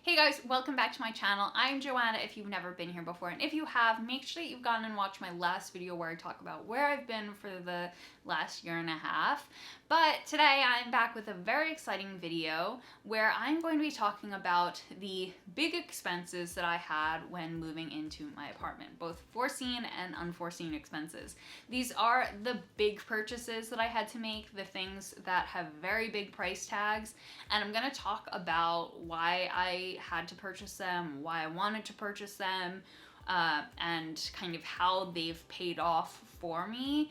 Hey guys, welcome back to my channel. I'm Joanna if you've never been here before, and if you have, make sure that you've gone and watched my last video where I talk about where I've been for the last year and a half. But today I'm back with a very exciting video where I'm going to be talking about the big expenses that I had when moving into my apartment, both foreseen and unforeseen expenses. These are the big purchases that I had to make, the things that have very big price tags, and I'm going to talk about why I had to purchase them, why I wanted to purchase them, and kind of how they've paid off for me.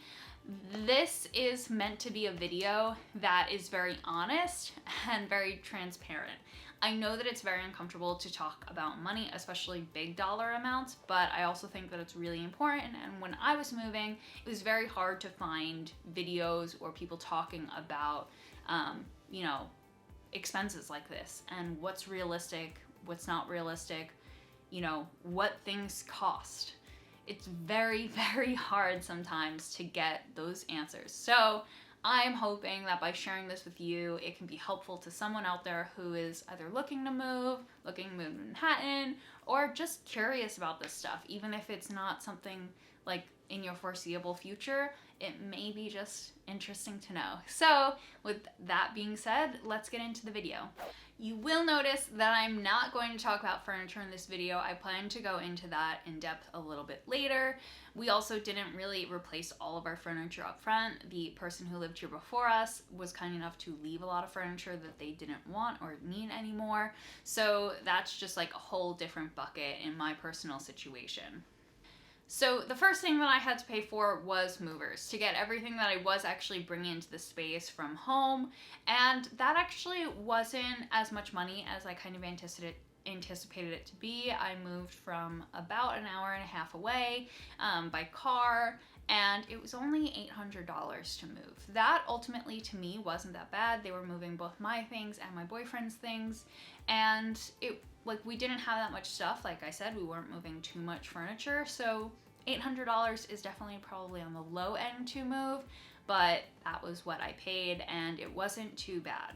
This is meant to be a video that is very honest and very transparent. I know that it's very uncomfortable to talk about money, especially big dollar amounts, but I also think that it's really important. And when I was moving, it was very hard to find videos or people talking about, expenses like this and what's realistic, what's not realistic, what things cost. It's very, very hard sometimes to get those answers. So I'm hoping that by sharing this with you, it can be helpful to someone out there who is either looking to move to Manhattan, or just curious about this stuff. Even if it's not something like in your foreseeable future, it may be just interesting to know. So with that being said, let's get into the video. You will notice that I'm not going to talk about furniture in this video. I plan to go into that in depth a little bit later. We also didn't really replace all of our furniture up front. The person who lived here before us was kind enough to leave a lot of furniture that they didn't want or need anymore. So that's just like a whole different bucket in my personal situation. So the first thing that I had to pay for was movers, to get everything that I was actually bringing into the space from home, and that actually wasn't as much money as I kind of anticipated it to be. I moved from about an hour and a half away by car, and it was only $800 to move. That ultimately to me wasn't that bad. They were moving both my things and my boyfriend's things, and we didn't have that much stuff. Like I said, we weren't moving too much furniture, so $800 is definitely probably on the low end to move, but that was what I paid, and it wasn't too bad.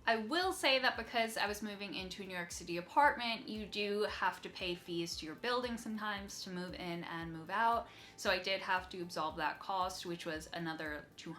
I will say that because I was moving into a New York City apartment, you do have to pay fees to your building sometimes to move in and move out, so I did have to absolve that cost, which was another $200.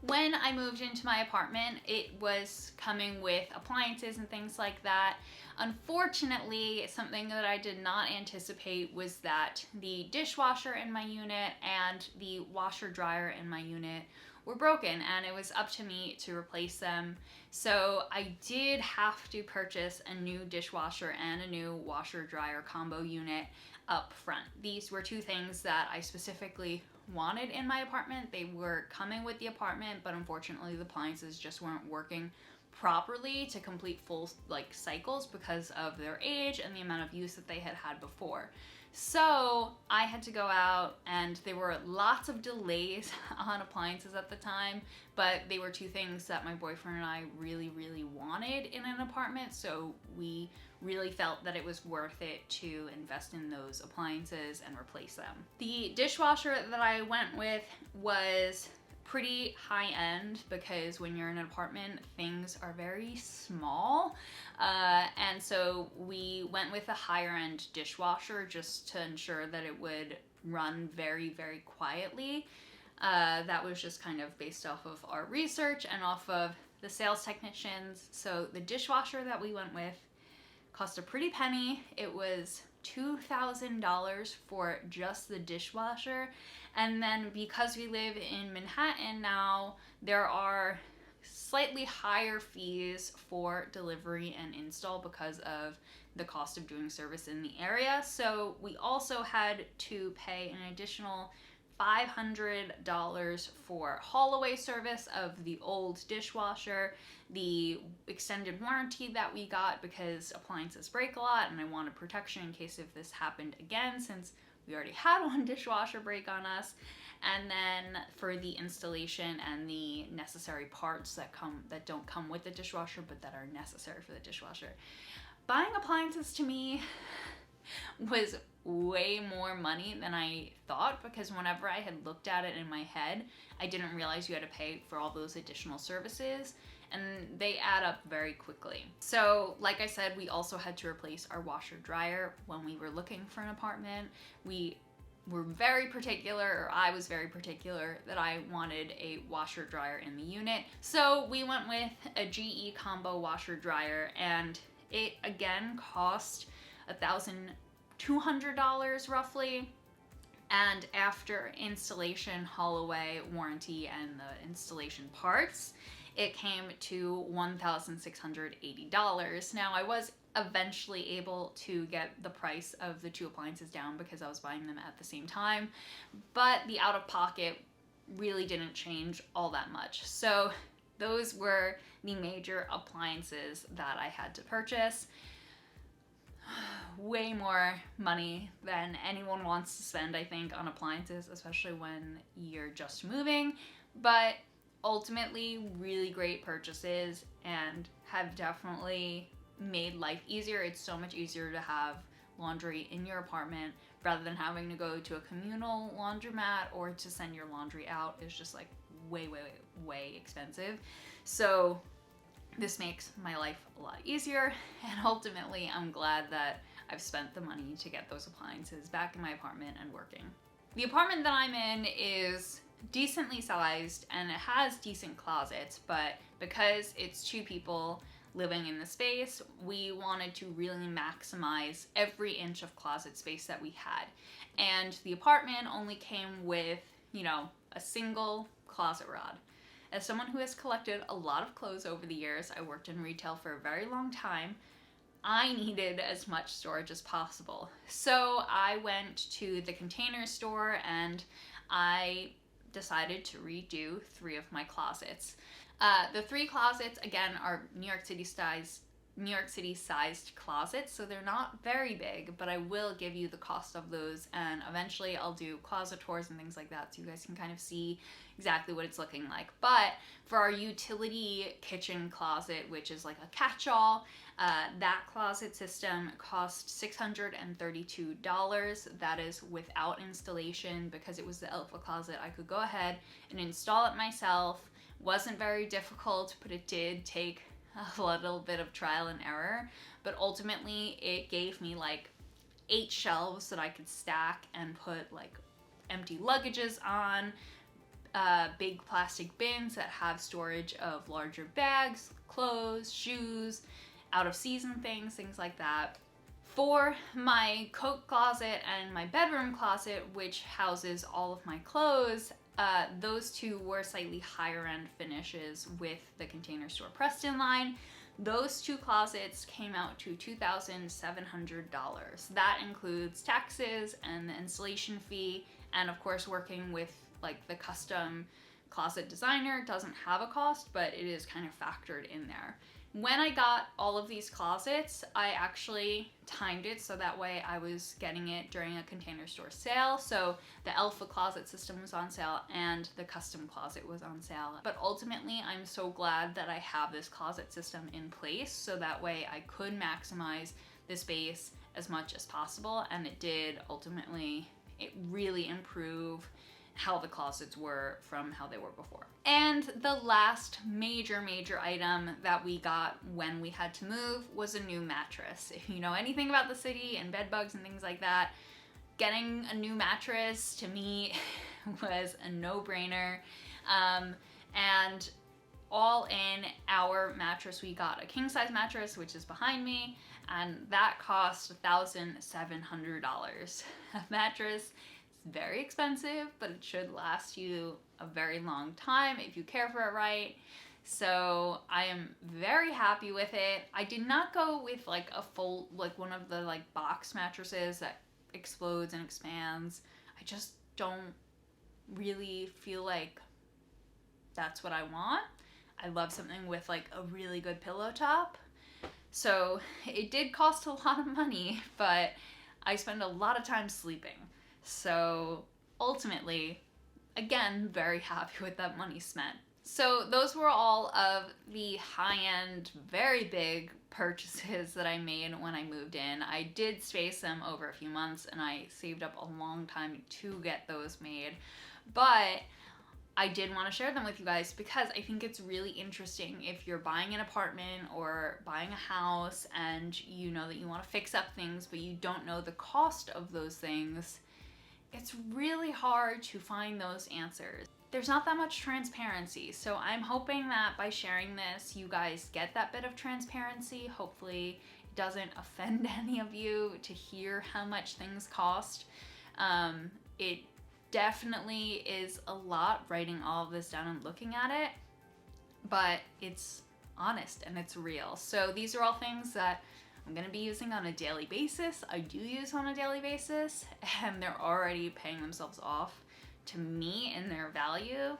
When I moved into my apartment, it was coming with appliances and things like that. Unfortunately, something that I did not anticipate was that the dishwasher in my unit and the washer dryer in my unit were broken, and it was up to me to replace them. So I did have to purchase a new dishwasher and a new washer dryer combo unit up front. These were two things that I specifically wanted in my apartment. They were coming with the apartment, but unfortunately the appliances just weren't working properly to complete full cycles because of their age and the amount of use that they had had before. So I had to go out, and there were lots of delays on appliances at the time, but they were two things that my boyfriend and I really, really wanted in an apartment, so we really felt that it was worth it to invest in those appliances and replace them. The dishwasher that I went with was pretty high end because when you're in an apartment, things are very small. And so we went with a higher end dishwasher just to ensure that it would run very, very quietly. That was just kind of based off of our research and off of the sales technicians. So the dishwasher that we went with cost a pretty penny. It was $2,000 for just the dishwasher. And then because we live in Manhattan now, there are slightly higher fees for delivery and install because of the cost of doing service in the area. So we also had to pay an additional $500 for haul-away service of the old dishwasher, the extended warranty that we got because appliances break a lot and I wanted protection in case if this happened again, since we already had one dishwasher break on us, and then for the installation and the necessary parts that don't come with the dishwasher but that are necessary for the dishwasher. Buying appliances to me was way more money than I thought, because whenever I had looked at it in my head, I didn't realize you had to pay for all those additional services. and they add up very quickly. So like I said, we also had to replace our washer dryer when we were looking for an apartment. We were very particular, or I was very particular, that I wanted a washer dryer in the unit. So we went with a GE combo washer dryer, and it again cost $1,200 roughly. And after installation, haul away, warranty, and the installation parts, it came to $1,680. Now, I was eventually able to get the price of the two appliances down because I was buying them at the same time, but the out-of-pocket really didn't change all that much. So those were the major appliances that I had to purchase. Way more money than anyone wants to spend, I think, on appliances, especially when you're just moving, but ultimately really great purchases and have definitely made life easier. It's so much easier to have laundry in your apartment rather than having to go to a communal laundromat or to send your laundry out. It's just like way expensive. So this makes my life a lot easier, and ultimately I'm glad that I've spent the money to get those appliances back in my apartment and working. The apartment that I'm in is decently sized and it has decent closets, but because it's two people living in the space, we wanted to really maximize every inch of closet space that we had. And the apartment only came with, a single closet rod. As someone who has collected a lot of clothes over the years, I worked in retail for a very long time, I needed as much storage as possible. So I went to the Container Store and I decided to redo 3 of my closets. The 3 closets, again, are New York City sized closets, so they're not very big, but I will give you the cost of those, and eventually I'll do closet tours and things like that so you guys can kind of see exactly what it's looking like. But for our utility kitchen closet, which is like a catch-all, that closet system cost $632. That is without installation. Because it was the Elfa closet, I could go ahead and install it myself. Wasn't very difficult, but it did take a little bit of trial and error, but ultimately it gave me like 8 shelves that I could stack and put like empty luggages on, big plastic bins that have storage of larger bags, clothes, shoes, out of season things like that. For my coat closet and my bedroom closet, which houses all of my clothes, those 2 were slightly higher end finishes with the Container Store Preston line. Those 2 closets came out to $2,700. That includes taxes and the installation fee, and of course working with like the custom closet designer doesn't have a cost, but it is kind of factored in there. When I got all of these closets, I actually timed it so that way I was getting it during a Container Store sale. So the Elfa closet system was on sale and the custom closet was on sale. But ultimately, I'm so glad that I have this closet system in place so that way I could maximize the space as much as possible. And it did ultimately, it really improve how the closets were from how they were before. And the last major item that we got when we had to move was a new mattress. If you know anything about the city and bed bugs and things like that, getting a new mattress to me was a no-brainer. And all in our mattress, we got a king-size mattress, which is behind me, and that cost $1,700. A mattress, very expensive, but it should last you a very long time if you care for it right. So I am very happy with it. I did not go with like a full, like one of the like box mattresses that explodes and expands. I just don't really feel like that's what I want. I love something with like a really good pillow top. So it did cost a lot of money, but I spend a lot of time sleeping. So ultimately, again, very happy with that money spent. So those were all of the high-end, very big purchases that I made when I moved in. I did space them over a few months and I saved up a long time to get those made. But I did want to share them with you guys because I think it's really interesting if you're buying an apartment or buying a house and you know that you want to fix up things, but you don't know the cost of those things. It's really hard to find those answers. There's not that much transparency, so I'm hoping that by sharing this, you guys get that bit of transparency. Hopefully it doesn't offend any of you to hear how much things cost. It definitely is a lot writing all of this down and looking at it, but it's honest and it's real. So these are all things that I'm gonna be using on a daily basis. I do use on a daily basis, and they're already paying themselves off to me in their value.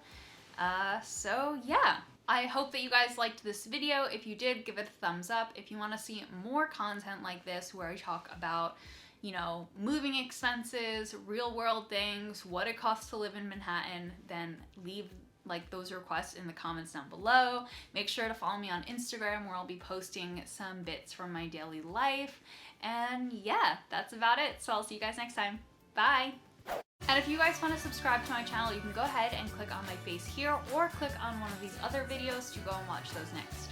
So yeah, I hope that you guys liked this video. If you did, give it a thumbs up. If you want to see more content like this where I talk about, you know, moving expenses, real world things, what it costs to live in Manhattan, then leave like those requests in the comments down below. Make sure to follow me on Instagram where I'll be posting some bits from my daily life. And yeah, that's about it. So I'll see you guys next time. Bye. And if you guys want to subscribe to my channel, you can go ahead and click on my face here or click on one of these other videos to go and watch those next.